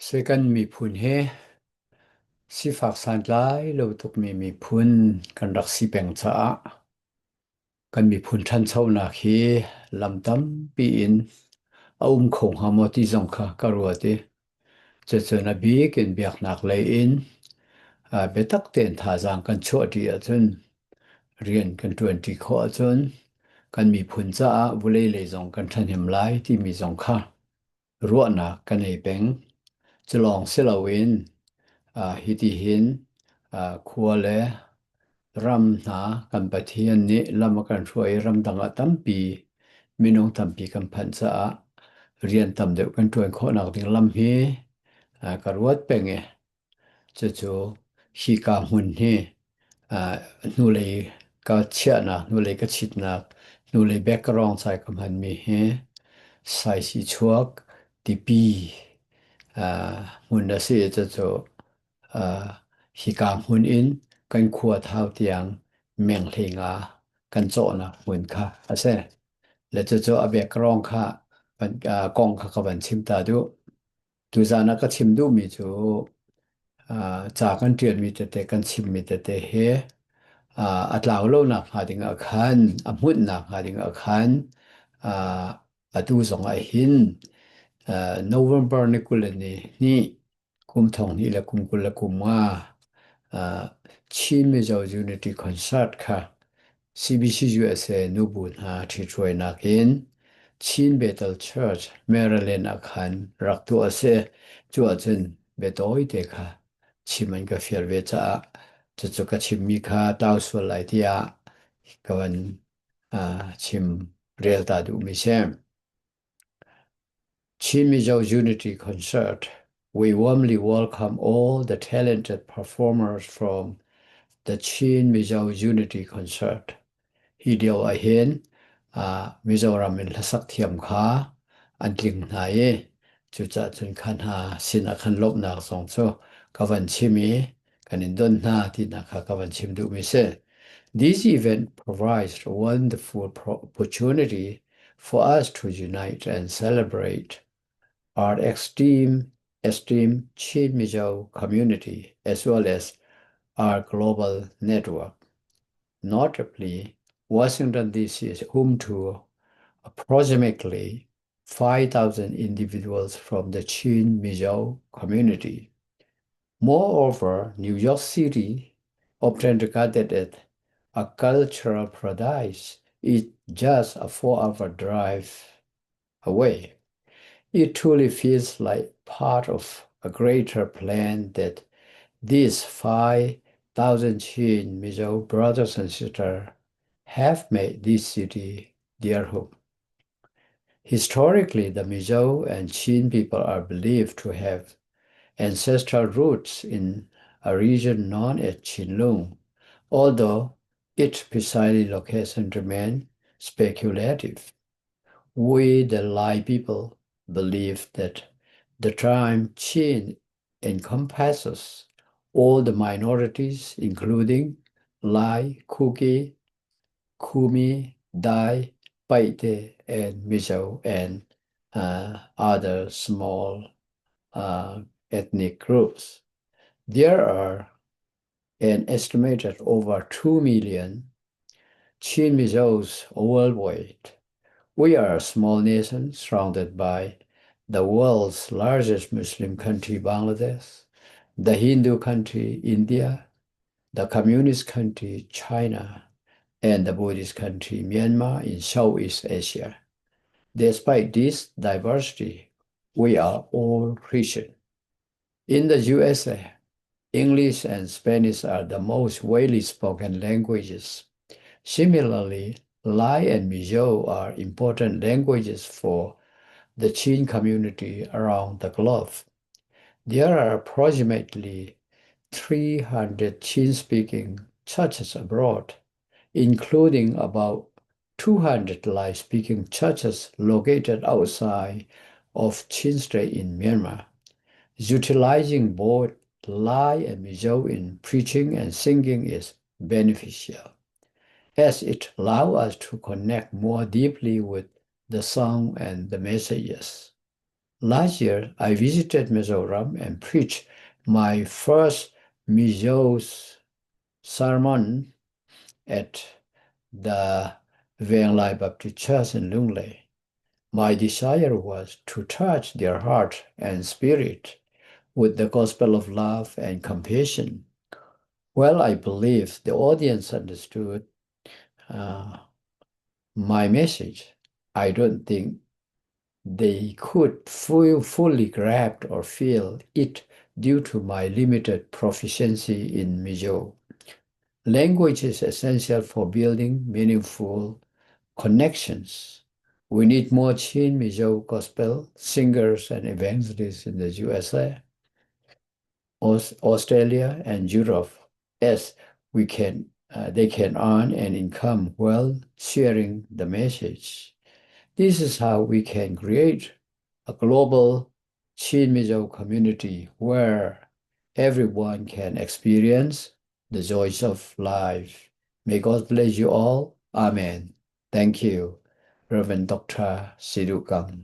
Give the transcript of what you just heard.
Second mi phun he si phak san lai lo tuk mi phun kan rak si peng cha kan mi phun than chau na khi lam tam pi in aum khong ha mo ti zong kha karwa te che che na bi ken biak nak le in betak ten tha jang kan cho ti a chun rian kan 20 kho a chun kan mi phun cha vulei le zong kan than him lai ti mi zong kha ruwa na kan ei peng chlong selawin hiti hin khua le ram na kan pathian ni lama kan ruai ram danga tampi minung tampi kan phan cha rian tam deuh kan tuan kho nak ding lam hi karwat penge chu chu hi ka hun hi nu le ka chia na nu le ka chit na nu le background sai kam han mi he sai si chuak ti pi mun da se chu chu hi ka hun in kan khua thau tiang meng hlinga kan chaw na hun kha ase le chu chu a background kha pan kong kha ka ban chim ta du tu za na ka chim du mi chu cha kan tian mi te kan chim mi te he atlaw lo na ha ding a khan a mut na ha ding a khan atu zong a hin November ni kulani ni kum thong ni la kum kul kum ma Chin Mizo Unity Concert kha CBCUSA nubu na thi troi na kin Chin Bethel Church Maryland akhan raktu ase chu achun betoi te kha chiman ka ferve cha chu ka chimmi kha taw so lai tia kawan chim rel ta du mi sem Chin Mizo Unity Concert. We warmly welcome all the talented performers from the Chin Mizo Unity Concert. Hi deo a hen Mizoram in lasak thiam kha an tling na ye chu cha chun khan ha sin a khan lop na song cho kawan chimi kan in don na ti na kha kawan chim du mi se. This event provides a wonderful opportunity for us to unite and celebrate our esteemed Chin Mizo community as well as our global network. Notably, Washington, D.C. is home to approximately 5,000 individuals from the Chin Mizo community. Moreover, New York City, often regarded as a cultural paradise, is just a 4-hour drive away. It truly feels like part of a greater plan that these 5,000 Chin Mizo brothers and sisters have made this city their home. Historically, the Mizo and Chin people are believed to have ancestral roots in a region known as Chinlung, although its precise location remains speculative. We, the Lai people, believe that the term Chin encompasses all the minorities, including Lai, Kuki, Kumi, Dai, Paite, and Mizo, and other small ethnic groups. There are an estimated over 2 million Chin Mizos worldwide. We are a small nation surrounded by the world's largest Muslim country, Bangladesh, the Hindu country, India, the communist country, China, and the Buddhist country, Myanmar, in Southeast Asia. Despite this diversity, we are all Christian. In the USA, English and Spanish are the most widely spoken languages. Similarly, Lai and Mizo are important languages for the Chin community around the globe. There are approximately 300 Chin-speaking churches abroad, including about 200 Lai-speaking churches located outside of Chin State in Myanmar. Utilizing both Lai and Mizo in preaching and singing is beneficial, as it allows us to connect more deeply with the song and the messages. Last year, I visited Mizoram and preached my first Mizo's sermon at the Vang Lai Baptist Church in Lunglei. My desire was to touch their heart and spirit with the gospel of love and compassion. Well, I believe the audience understood uh, my message. I don't think they could fully grasp or feel it due to my limited proficiency in Mizo. Language is essential for building meaningful connections. We need more Chin Mizo gospel singers and evangelists in the USA, Australia, and Europe, as they can earn an income while sharing the message. This is how we can create a global Chin Mizo community where everyone can experience the joys of life. May God bless you all. Amen. Thank you, Reverend Dr. Sidukam.